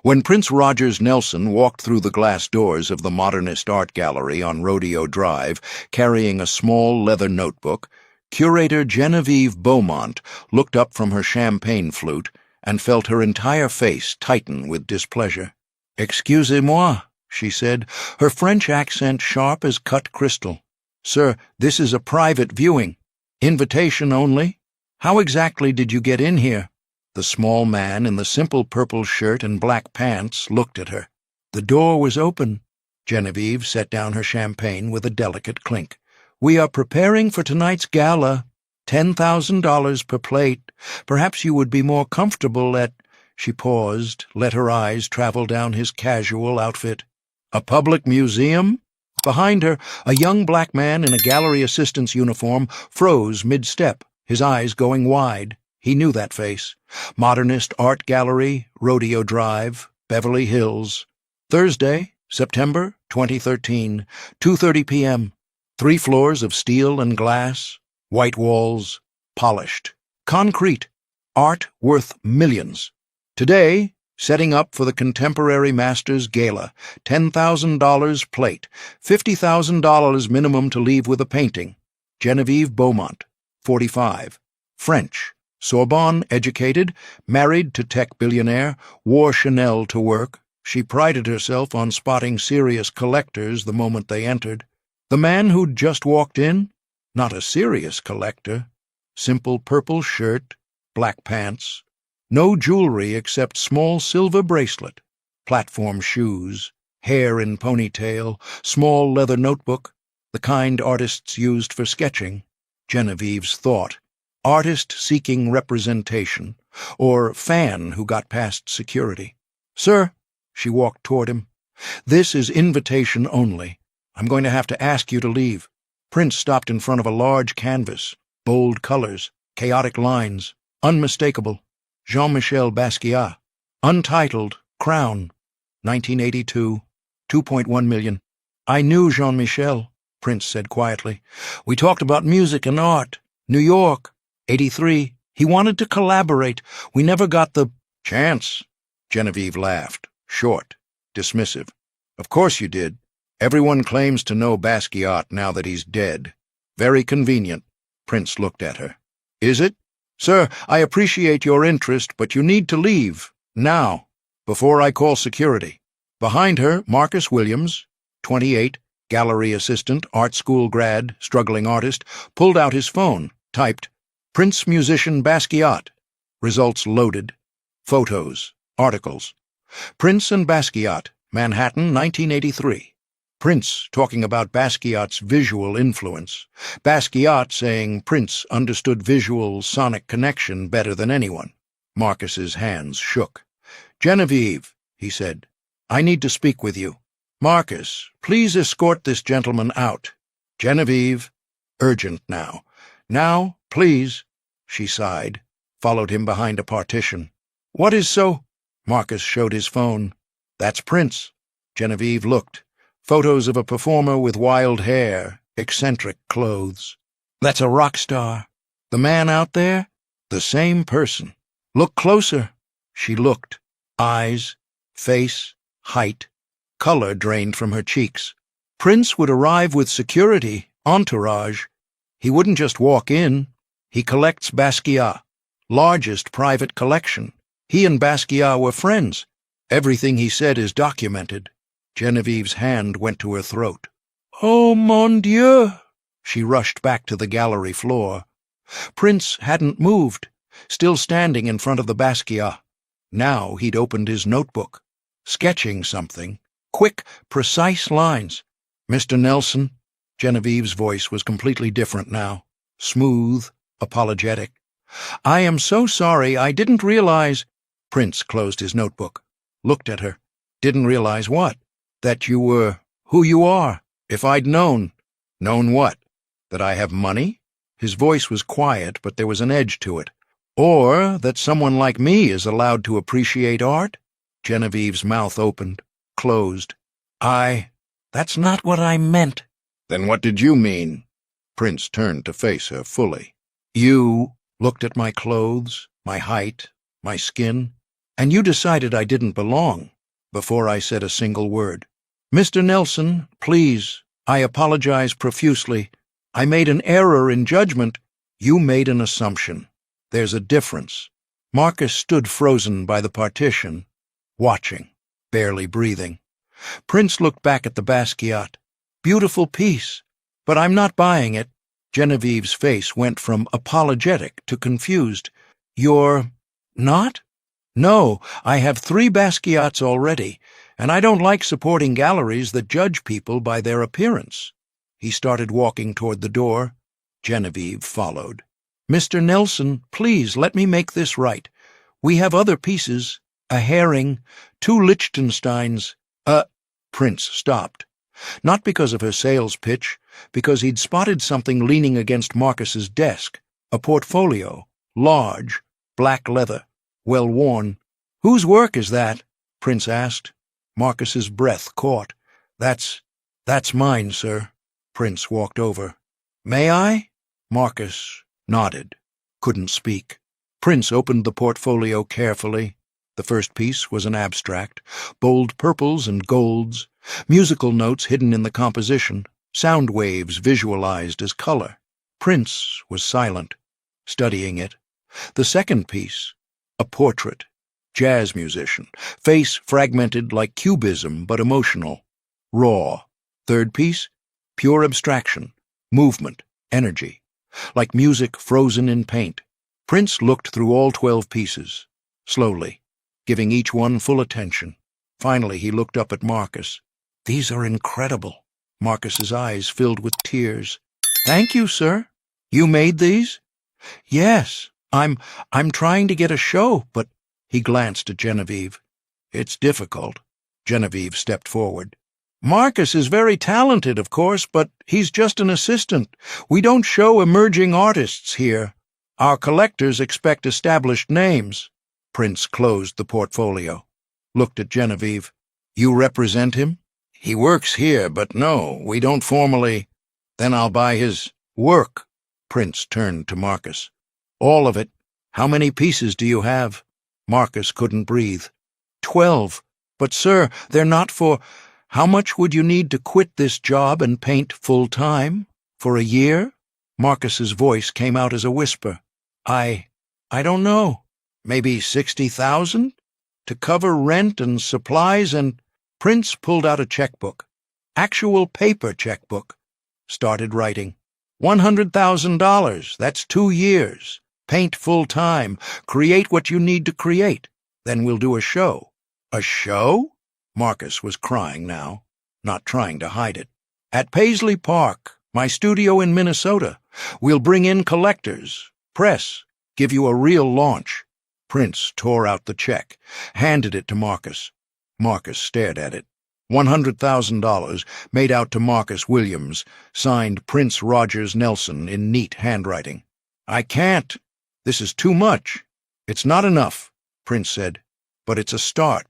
When Prince Rogers Nelson walked through the glass doors of the Modernist Art Gallery on Rodeo Drive, carrying a small leather notebook, Curator Genevieve Beaumont looked up from her champagne flute and felt her entire face tighten with displeasure. "Excusez-moi," she said, her French accent sharp as cut crystal. "Sir, this is a private viewing. Invitation only. How exactly did you get in here?" The small man in the simple purple shirt and black pants looked at her. "The door was open." Genevieve set down her champagne with a delicate clink. "We are preparing for tonight's gala. $10,000 per plate. Perhaps you would be more comfortable at—" She paused, let her eyes travel down his casual outfit. "A public museum?" Behind her, a young black man in a gallery assistant's uniform froze mid-step, his eyes going wide. He knew that face. Modernist Art Gallery, Rodeo Drive, Beverly Hills. Thursday, September 2013, 2:30 p.m. 3 floors of steel and glass, white walls, polished. Concrete. Art worth millions. Today, setting up for the Contemporary Masters Gala, $10,000 plate, $50,000 minimum to leave with a painting. Genevieve Beaumont, 45, French. Sorbonne educated, married to tech billionaire, wore Chanel to work. She prided herself on spotting serious collectors the moment they entered. The man who'd just walked in? Not a serious collector. Simple purple shirt, black pants. No jewelry except small silver bracelet. Platform shoes, hair in ponytail, small leather notebook, the kind artists used for sketching. Genevieve's thought. Artist seeking representation, or fan who got past security. "Sir," she walked toward him, "this is invitation only. I'm going to have to ask you to leave." Prince stopped in front of a large canvas, bold colors, chaotic lines, unmistakable. Jean-Michel Basquiat. Untitled, Crown, 1982, 2.1 million. "I knew Jean-Michel," Prince said quietly. "We talked about music and art. New York. 83. He wanted to collaborate. We never got the chance." Genevieve laughed, short, dismissive. "Of course you did. Everyone claims to know Basquiat now that he's dead. Very convenient." Prince looked at her. "Is it? Sir, I appreciate your interest, but you need to leave. Now. Before I call security." Behind her, Marcus Williams, 28, gallery assistant, art school grad, struggling artist, pulled out his phone, typed, "Prince musician Basquiat." Results loaded. Photos. Articles. Prince and Basquiat, Manhattan, 1983. Prince talking about Basquiat's visual influence. Basquiat saying Prince understood visual, sonic connection better than anyone. Marcus's hands shook. "Genevieve," he said, "I need to speak with you. Marcus, please escort this gentleman out." "Genevieve." Urgent now. "Now, please." She sighed, followed him behind a partition. "What is so—" Marcus showed his phone. "That's Prince." Genevieve looked. Photos of a performer with wild hair, eccentric clothes. "That's a rock star." "The man out there?" "The same person." "Look closer." She looked. Eyes, face, height. Color drained from her cheeks. Prince would arrive with security, entourage. He wouldn't just walk in. He collects Basquiat. Largest private collection. He and Basquiat were friends. Everything he said is documented. Genevieve's hand went to her throat. "Oh, mon Dieu!" She rushed back to the gallery floor. Prince hadn't moved, still standing in front of the Basquiat. Now he'd opened his notebook, sketching something. Quick, precise lines. "Mr. Nelson." Genevieve's voice was completely different now. Smooth, apologetic. "I am so sorry, I didn't realize—" Prince closed his notebook, looked at her. "Didn't realize what?" "That you were who you are. If I'd known—" "Known what? That I have money?" His voice was quiet, but there was an edge to it. "Or that someone like me is allowed to appreciate art?" Genevieve's mouth opened, closed. That's not what I meant." "Then what did you mean?" Prince turned to face her fully. "You looked at my clothes, my height, my skin, and you decided I didn't belong. before I said a single word. "Mr. Nelson, please, I apologize profusely. I made an error in judgment. You made an assumption. There's a difference." Marcus stood frozen by the partition, watching, barely breathing. Prince looked back at the Basquiat. "Beautiful piece, but I'm not buying it." Genevieve's face went from apologetic to confused. "You're not?" "No, I have 3 Basquiats already, and I don't like supporting galleries that judge people by their appearance." He started walking toward the door. Genevieve followed. "Mr. Nelson, please let me make this right. We have other pieces, a herring, 2 Liechtensteins, Prince stopped. Not because of her sales pitch, because he'd spotted something leaning against Marcus's desk, a portfolio, large, black leather, well-worn. "Whose work is that?" Prince asked. Marcus's breath caught. That's mine, sir." Prince walked over. "May I?" Marcus nodded, couldn't speak. Prince opened the portfolio carefully. The first piece was an abstract, bold purples and golds, musical notes hidden in the composition, sound waves visualized as color. Prince was silent, studying it. The second piece, a portrait, jazz musician, face fragmented like cubism but emotional, raw. Third piece, pure abstraction, movement, energy, like music frozen in paint. Prince looked through all 12 pieces, slowly, giving each one full attention. Finally, he looked up at Marcus. "These are incredible." Marcus's eyes filled with tears. "Thank you, sir. You made these?" "Yes. I'm trying to get a show, but—" He glanced at Genevieve. "It's difficult." Genevieve stepped forward. "Marcus is very talented, of course, but he's just an assistant. We don't show emerging artists here. Our collectors expect established names." Prince closed the portfolio, looked at Genevieve. "You represent him?" "He works here, but no, we don't formally—" "Then I'll buy his work." Prince turned to Marcus. "All of it. How many pieces do you have?" Marcus couldn't breathe. 12. "But, sir, they're not for— How much would you need to quit this job and paint full-time? For a year?" Marcus's voice came out as a whisper. I don't know. Maybe 60,000? To cover rent and supplies and—" Prince pulled out a checkbook. Actual paper checkbook. Started writing. $100,000. That's 2 years. Paint full-time. Create what you need to create. Then we'll do a show." "A show?" Marcus was crying now, not trying to hide it. "At Paisley Park, my studio in Minnesota. We'll bring in collectors, press, give you a real launch." Prince tore out the check, handed it to Marcus. Marcus stared at it. $100,000, made out to Marcus Williams, signed Prince Rogers Nelson in neat handwriting. "I can't. This is too much." "It's not enough," Prince said, "but it's a start.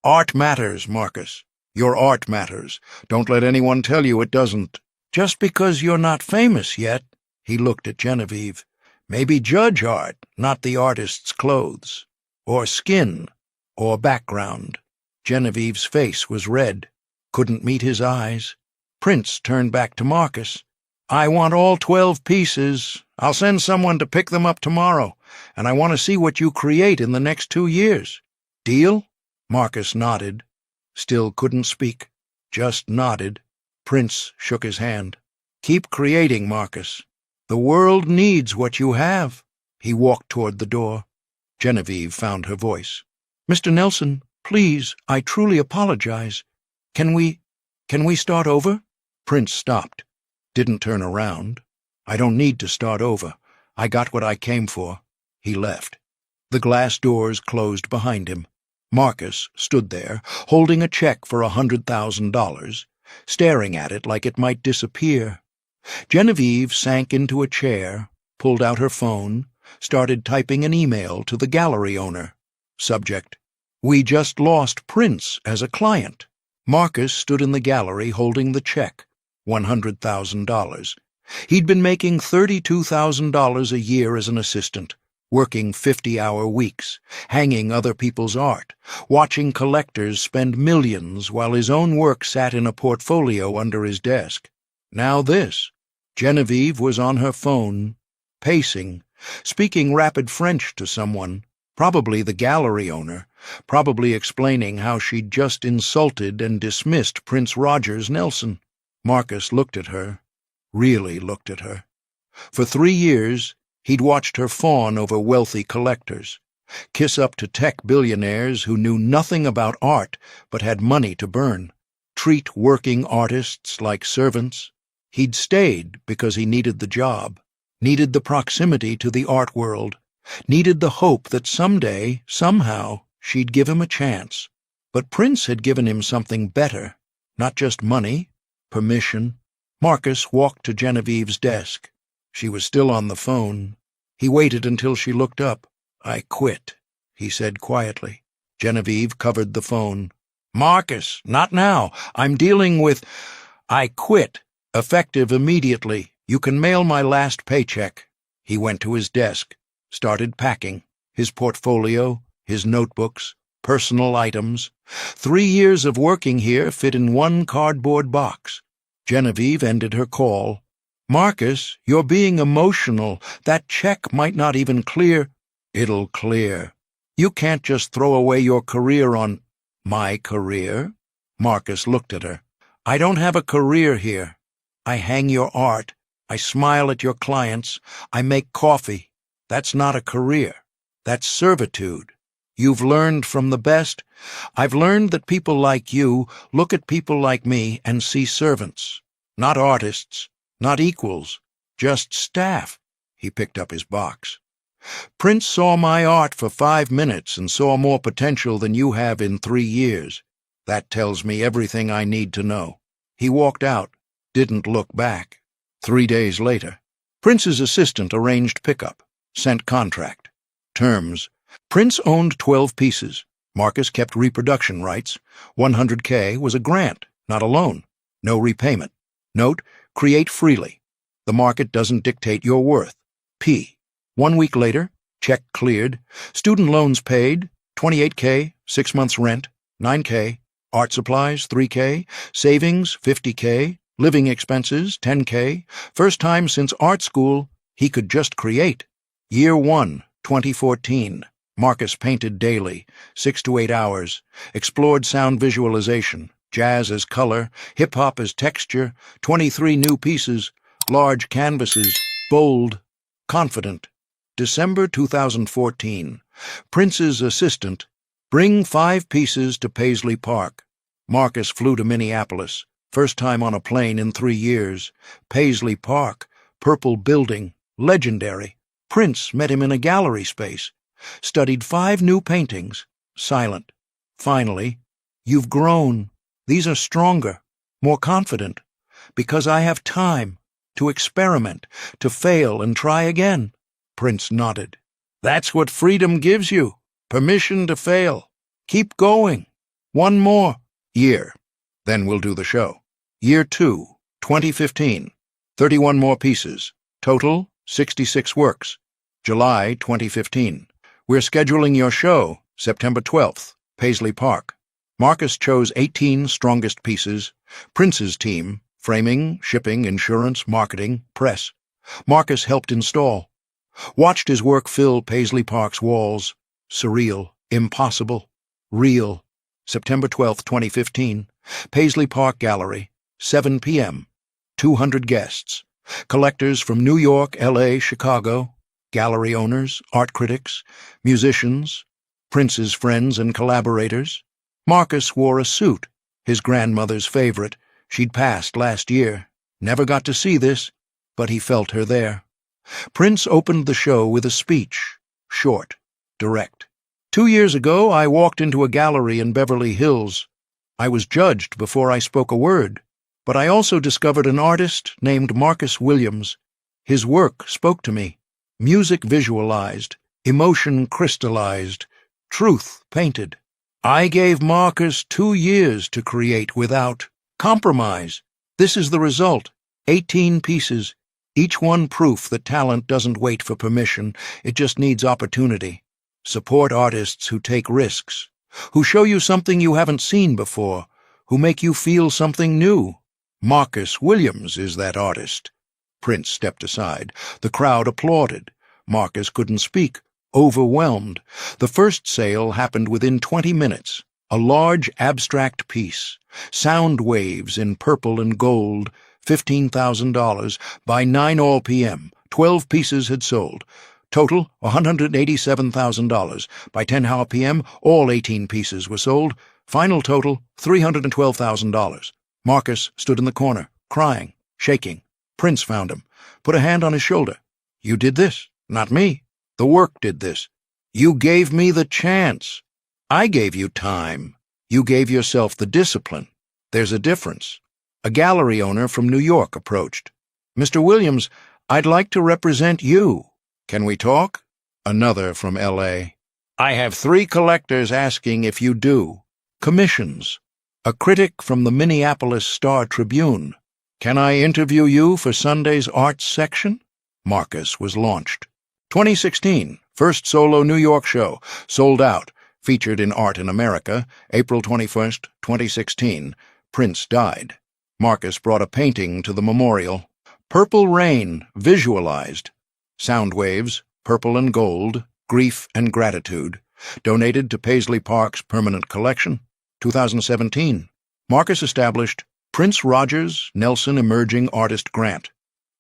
Art matters, Marcus. Your art matters. Don't let anyone tell you it doesn't." "Just because you're not famous yet," he looked at Genevieve. "Maybe judge art, not the artist's clothes, or skin, or background." Genevieve's face was red, couldn't meet his eyes. Prince turned back to Marcus. "I want all 12 pieces. I'll send someone to pick them up tomorrow, and I want to see what you create in the next 2 years. Deal?" Marcus nodded. Still couldn't speak, just nodded. Prince shook his hand. "Keep creating, Marcus. The world needs what you have." He walked toward the door. Genevieve found her voice. "Mr. Nelson, please, I truly apologize. Can we start over?" Prince stopped, didn't turn around. "I don't need to start over. I got what I came for." He left. The glass doors closed behind him. Marcus stood there, holding a check for $100,000, staring at it like it might disappear. Genevieve sank into a chair, pulled out her phone, started typing an email to the gallery owner. Subject: "We just lost Prince as a client." Marcus stood in the gallery holding the check, $100,000. He'd been making $32,000 a year as an assistant, working 50-hour weeks, hanging other people's art, watching collectors spend millions while his own work sat in a portfolio under his desk. Now this. Genevieve was on her phone, pacing, speaking rapid French to someone, probably the gallery owner, probably explaining how she'd just insulted and dismissed Prince Rogers Nelson. Marcus looked at her, really looked at her. For 3 years, he'd watched her fawn over wealthy collectors, kiss up to tech billionaires who knew nothing about art but had money to burn, treat working artists like servants. He'd stayed because he needed the job, needed the proximity to the art world, needed the hope that someday, somehow, she'd give him a chance. But Prince had given him something better, not just money, permission. Marcus walked to Genevieve's desk. She was still on the phone. He waited until she looked up. "I quit," he said quietly. Genevieve covered the phone. "Marcus, not now. I'm dealing with—" "I quit. Effective immediately. You can mail my last paycheck." He went to his desk, started packing, his portfolio, his notebooks, personal items. 3 years of working here fit in one cardboard box. Genevieve ended her call. "Marcus, you're being emotional. That check might not even clear." "It'll clear. You can't just throw away your career on—" "My career?" Marcus looked at her. "I don't have a career here. I hang your art. I smile at your clients. I make coffee. That's not a career. That's servitude. You've learned from the best. I've learned that people like you look at people like me and see servants, not artists. Not equals, just staff." He picked up his box. "Prince saw my art for 5 minutes and saw more potential than you have in 3 years. That tells me everything I need to know." He walked out, didn't look back. 3 days later, Prince's assistant arranged pickup, sent contract. Terms. Prince owned 12 pieces. Marcus kept reproduction rights. $100K was a grant, not a loan. No repayment. Note, create freely. The market doesn't dictate your worth. P. 1 week later, check cleared. Student loans paid, $28K, 6 months rent, $9K. Art supplies, $3K. Savings, $50K. Living expenses, $10K. First time since art school, he could just create. Year 1, 2014. Marcus painted daily, 6 to 8 hours. Explored sound visualization. Jazz as color, hip-hop as texture, 23 new pieces, large canvases, bold, confident. December 2014. Prince's assistant. Bring 5 pieces to Paisley Park. Marcus flew to Minneapolis. First time on a plane in 3 years. Paisley Park. Purple building. Legendary. Prince met him in a gallery space. Studied 5 new paintings. Silent. Finally, "You've grown. These are stronger, more confident, because I have time to experiment, to fail and try again." Prince nodded. "That's what freedom gives you, permission to fail. Keep going. 1 more year. Then we'll do the show. Year 2, 2015. 31 more pieces. Total, 66 works. July 2015. We're scheduling your show, September 12th, Paisley Park. Marcus chose 18 strongest pieces. Prince's team, framing, shipping, insurance, marketing, press. Marcus helped install. Watched his work fill Paisley Park's walls. Surreal, impossible, real. September 12th, 2015. Paisley Park Gallery, 7 p.m. 200 guests. Collectors from New York, L.A., Chicago. Gallery owners, art critics, musicians, Prince's friends and collaborators. Marcus wore a suit, his grandmother's favorite. She'd passed last year. Never got to see this, but he felt her there. Prince opened the show with a speech, short, direct. 2 years ago, I walked into a gallery in Beverly Hills. I was judged before I spoke a word, but I also discovered an artist named Marcus Williams. His work spoke to me. Music visualized, emotion crystallized, truth painted. I gave Marcus 2 years to create without compromise. This is the result. 18 pieces. Each one proof that talent doesn't wait for permission, it just needs opportunity. Support artists who take risks, who show you something you haven't seen before, who make you feel something new. Marcus Williams is that artist. Prince stepped aside. The crowd applauded. Marcus couldn't speak, overwhelmed. The first sale happened within 20 minutes. A large abstract piece, sound waves in purple and gold, $15,000. By 9 p.m., 12 pieces had sold. Total, $187,000. By 10 p.m., all 18 pieces were sold. Final total, $312,000. Marcus stood in the corner, crying, shaking. Prince found him, put a hand on his shoulder. "You did this, not me. The work did this. You gave me the chance. I gave you time. You gave yourself the discipline. There's a difference." A gallery owner from New York approached. "Mr. Williams, I'd like to represent you. Can we talk?" Another from L.A. "I have 3 collectors asking if you do. Commissions." A critic from the Minneapolis Star-Tribune. "Can I interview you for Sunday's arts section?" Marcus was launched. 2016, first solo New York show, sold out, featured in Art in America, April 21st, 2016. Prince died. Marcus brought a painting to the memorial. Purple Rain, visualized. Sound waves, purple and gold, grief and gratitude. Donated to Paisley Park's permanent collection. 2017. Marcus established Prince Rogers Nelson Emerging Artist Grant.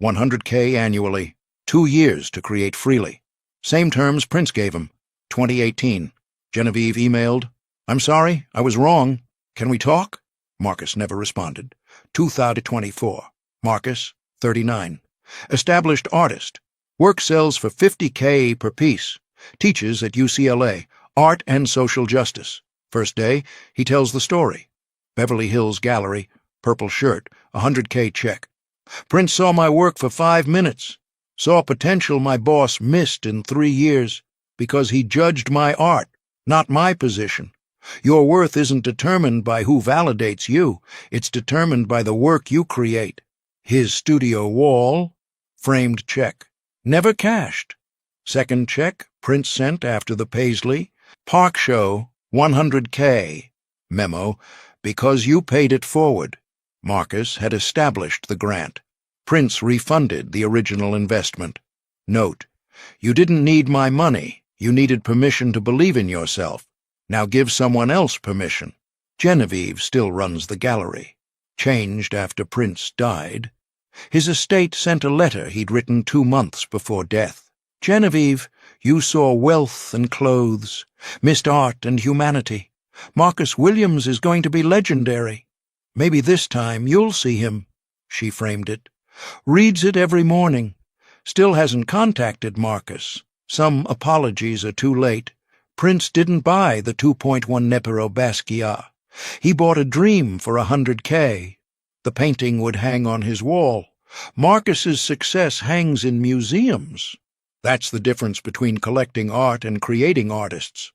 $100K annually. 2 years to create freely. Same terms Prince gave him. 2018. Genevieve emailed, "I'm sorry, I was wrong. Can we talk?" Marcus never responded. 2024. Marcus, 39. Established artist. Work sells for $50K per piece. Teaches at UCLA, art and social justice. First day, he tells the story. Beverly Hills Gallery, purple shirt, $100K check. "Prince saw my work for 5 minutes. Saw potential my boss missed in 3 years because he judged my art, not my position. Your worth isn't determined by who validates you. It's determined by the work you create." His studio wall, framed check. Never cashed. Second check, Prince sent after the Paisley. Park show, $100K. Memo, because you paid it forward. Marcus had established the grant. Prince refunded the original investment. Note, you didn't need my money. You needed permission to believe in yourself. Now give someone else permission. Genevieve still runs the gallery. Changed after Prince died. His estate sent a letter he'd written 2 months before death. "Genevieve, you saw wealth and clothes, missed art and humanity. Marcus Williams is going to be legendary. Maybe this time you'll see him." She framed it. Reads it every morning. Still hasn't contacted Marcus. Some apologies are too late. Prince didn't buy the 2.1 Nepero Basquiat. He bought a dream for $100K. The painting would hang on his wall. Marcus's success hangs in museums. That's the difference between collecting art and creating artists.